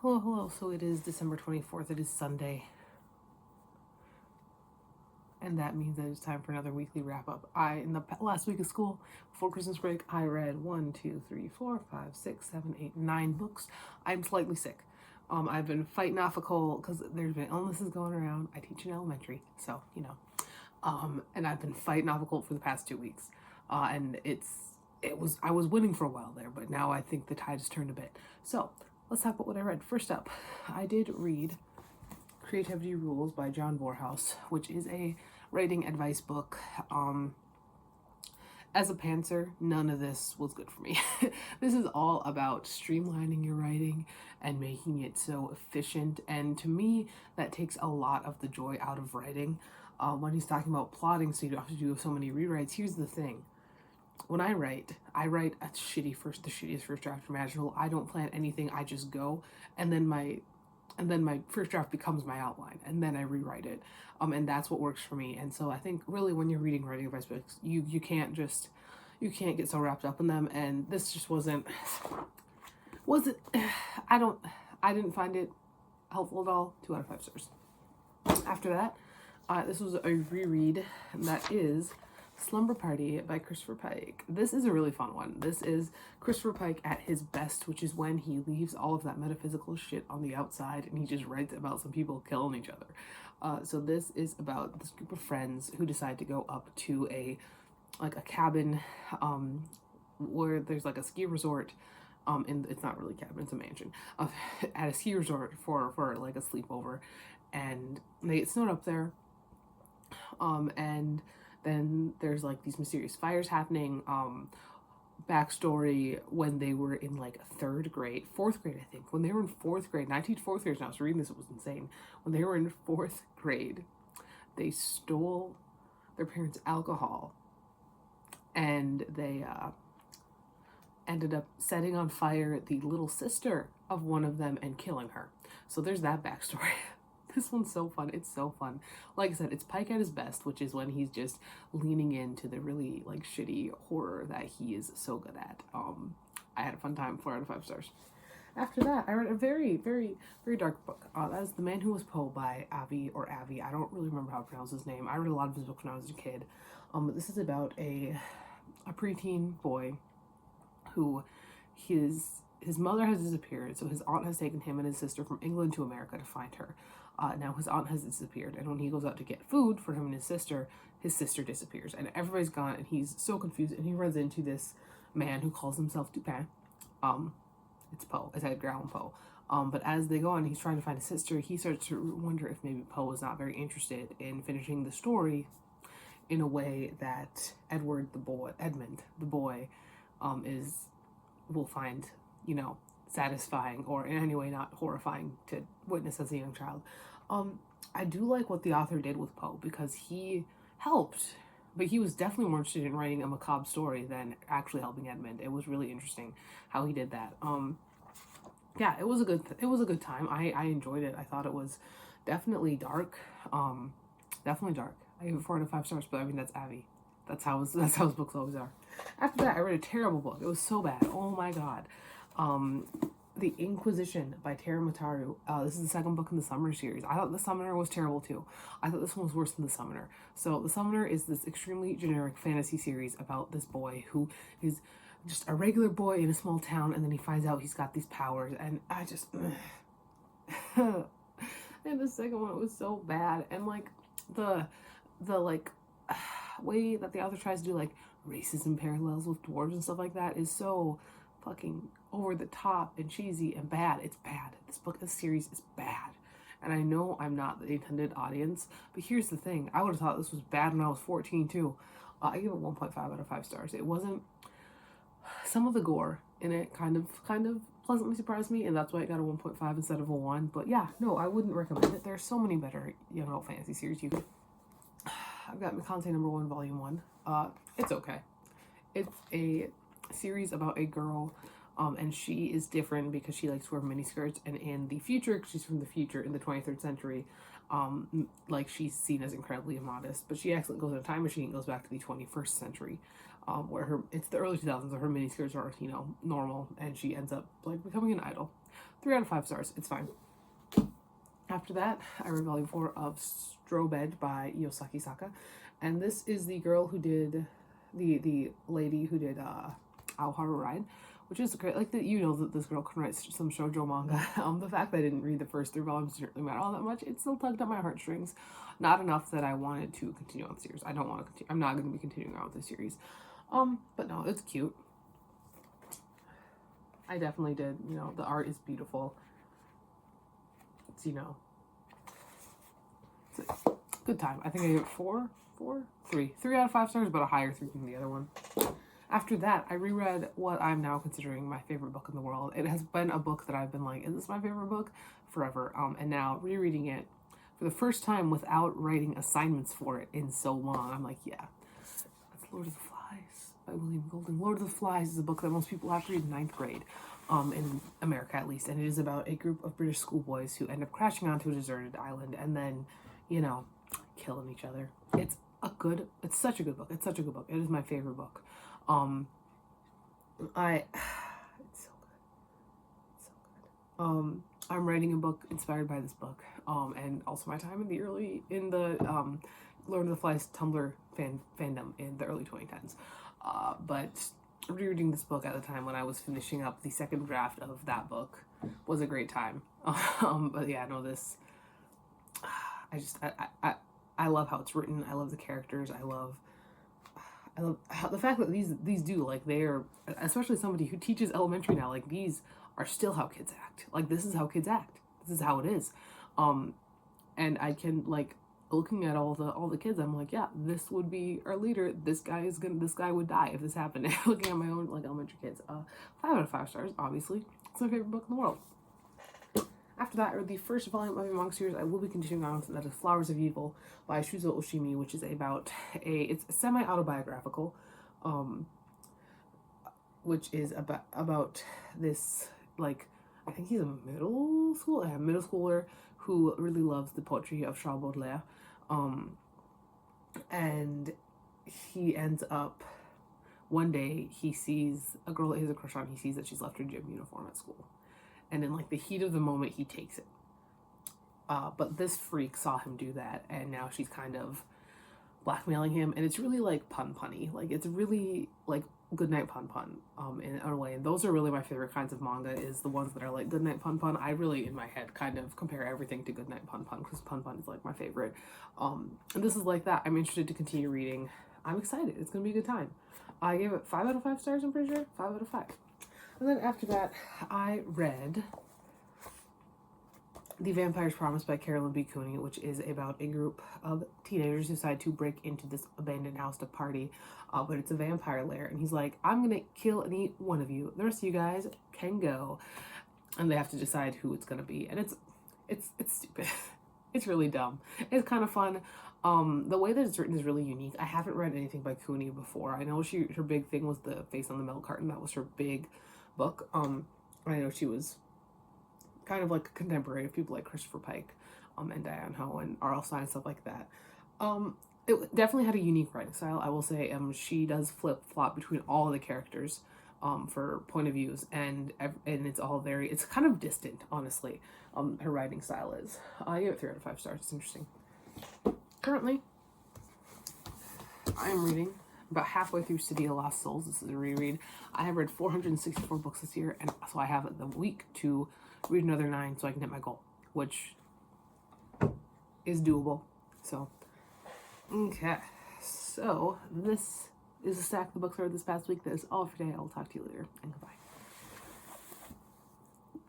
Hello, hello. So it is December 24th. It is Sunday. And that means that it's time for another weekly wrap up. In the last week of school, before Christmas break, I read 9 books. I'm slightly sick. I've been fighting off a cold because there's been illnesses going around. I teach in elementary, so, and I've been fighting off a cold for the past 2 weeks. And I was winning for a while there, but now I think the tide has turned a bit. So let's talk about what I read. First up, I did read Creativity Rules by John Vorhaus, which is a writing advice book. As a pantser, none of this was good for me. This is all about streamlining your writing and making it so efficient. And to me, that takes a lot of the joy out of writing. When he's talking about plotting, so you don't have to do so many rewrites. Here's the thing: when I write the shittiest first draft imaginable. I don't plan anything. I just go, and then my first draft becomes my outline, and then I rewrite it. And that's what works for me. And so I think really when you're reading writing advice books, you can't get so wrapped up in them. And this just wasn't. I didn't find it helpful at all. 2 out of 5 stars. After that, this was a reread, and that is Slumber Party by Christopher Pike. This is a really fun one. This is Christopher Pike at his best, which is when he leaves all of that metaphysical shit on the outside and he just writes about some people killing each other. So this is about this group of friends who decide to go up to a cabin where there's like a ski resort. It's not really a cabin, it's a mansion, at a ski resort for like a sleepover, and they get snowed up there. And then there's like these mysterious fires happening. Backstory: when they were in like 4th grade, I think. When they were in 4th grade, 4th graders now, I was reading this, it was insane. When they were in 4th grade, they stole their parents' alcohol, and they ended up setting on fire the little sister of one of them and killing her. So there's that backstory. This one's so fun. It's so fun. Like I said, it's Pike at his best, which is when he's just leaning into the really like shitty horror that he is so good at. I had a fun time. 4 out of 5 stars. After that, I read a very, very, very dark book. That is The Man Who Was Poe by Avi. I don't really remember how to pronounce his name. I read a lot of his books when I was a kid. But this is about a preteen boy who his mother has disappeared, so his aunt has taken him and his sister from England to America to find her. Now his aunt has disappeared, and when he goes out to get food for him and his sister disappears, and everybody's gone, and he's so confused, and he runs into this man who calls himself Dupin. It's Poe. It's Edgar Allan Poe. But as they go on, he's trying to find his sister. He starts to wonder if maybe Poe is not very interested in finishing the story in a way that Edmund, the boy, will find, satisfying, or in any way not horrifying to witness as a young child. I do like what the author did with Poe, because he helped, but he was definitely more interested in writing a macabre story than actually helping Edmund. It was really interesting how he did that. Yeah, it was a good time. I enjoyed it. I thought it was definitely dark. Definitely dark. I gave it 4 out of 5 stars, but I mean, that's Avi. That's how his books always are. After that, I read a terrible book. It was so bad. Oh my god. The Inquisition by taran, matharu. This is the 2nd book in the Summoner series. I thought The Summoner was terrible too. I thought this one was worse than The Summoner. So The Summoner is this extremely generic fantasy series about this boy who is just a regular boy in a small town, and then he finds out he's got these powers, and I just and the second one was so bad, and like the like way that the author tries to do like racism parallels with dwarves and stuff like that is so fucking over the top and cheesy and bad. It's bad. This series is bad. And I know I'm not the intended audience, but here's the thing. I would have thought this was bad when I was 14 too. I give it 1.5 out of 5 stars. It wasn't, some of the gore in it kind of pleasantly surprised me, and that's why it got a 1.5 instead of a 1. But yeah, no, I wouldn't recommend it. There's so many better young adult fantasy series you could. I've got Mikansei #1, Volume 1. It's okay. It's a series about a girl, and she is different because she likes to wear miniskirts, and in the future, because she's from the future, in the 23rd century, like, she's seen as incredibly immodest, but she accidentally goes in a time machine and goes back to the 21st century, where it's the early 2000s, where her miniskirts are, normal, and she ends up, like, becoming an idol. 3 out of 5 stars. It's fine. After that, I read volume 4 of Strobe by Yosaki Saka. And this is the girl who did, the lady who did Aoharu Ride, which is great. Like, that this girl can write some shoujo manga. The fact that I didn't read the first 3 volumes didn't really matter all that much. It still tugged at my heartstrings. Not enough that I wanted to continue on the series. I don't want to continue. I'm not going to be continuing on with the series. But no, it's cute. I definitely did. The art is beautiful. It's, it's a good time. I think I gave it 3 out of 5 stars, but a higher 3 than the other one. After that, I reread what I'm now considering my favorite book in the world. It has been a book that I've been like, is this my favorite book? Forever. And now rereading it for the first time without writing assignments for it in so long, I'm like, yeah, that's Lord of the Flies by William Golding. Lord of the Flies is a book that most people have to read in 9th grade, in America at least, and it is about a group of British schoolboys who end up crashing onto a deserted island and then, killing each other. It's such a good book. It's such a good book. It is my favorite book. It's so good. It's so good. I'm writing a book inspired by this book, and also my time in the Lord of the Flies Tumblr fandom in the early 2010s. But rereading this book at the time when I was finishing up the second draft of that book was a great time. But yeah, no, this, I love how it's written. I love the characters. I love how the fact that these do, like, they are, especially somebody who teaches elementary now, like, these are still how kids act. Like, this is how kids act. This is how it is. And I can, like, looking at all the kids, I'm like, yeah, this would be our leader. This guy would die if this happened. Looking at my own, like, elementary kids. 5 out of 5 stars, obviously. It's my favorite book in the world. After that, I read the first volume of a manga series I will be continuing on, that is Flowers of Evil by Shuzo Oshimi, which is it's semi-autobiographical, which is about this, like, I think he's a middle schooler who really loves the poetry of Charles Baudelaire, and he ends up, one day, he sees a girl that he has a crush on. He sees that she's left her gym uniform at school. And in, like, the heat of the moment, he takes it. But this freak saw him do that, and now she's kind of blackmailing him. And it's really, like, pun-punny. Like, it's really, like, goodnight pun-pun, in a way. And those are really my favorite kinds of manga, is the ones that are, like, goodnight pun-pun. I really, in my head, kind of compare everything to goodnight pun-pun, because pun-pun is, like, my favorite. And this is like that. I'm interested to continue reading. I'm excited. It's going to be a good time. I gave it 5 out of 5 stars, I'm pretty sure. 5 out of 5. And then after that, I read The Vampire's Promise by Carolyn B. Cooney, which is about a group of teenagers who decide to break into this abandoned house to party, but it's a vampire lair, and he's like, I'm gonna kill and eat one of you. The rest of you guys can go. And they have to decide who it's gonna be, and it's stupid. It's really dumb. It's kind of fun. The way that it's written is really unique. I haven't read anything by Cooney before. I know her big thing was the Face on the Milk Carton. That was her big book. I know she was kind of like a contemporary of people like Christopher Pike, and Diane Ho and R.L. Stein and stuff like that. It definitely had a unique writing style, I will say. She does flip-flop between all the characters, for point of views, and it's all it's kind of distant, honestly. Her writing style is. I give it 3 out of 5 stars. It's interesting. Currently, I am reading about halfway through City of Lost Souls. This is a reread. I have read 464 books this year, and so I have the week to read another 9 so I can hit my goal, which is doable. So, okay. So, this is a stack of the books I read this past week. That is all for today. I will talk to you later, and goodbye.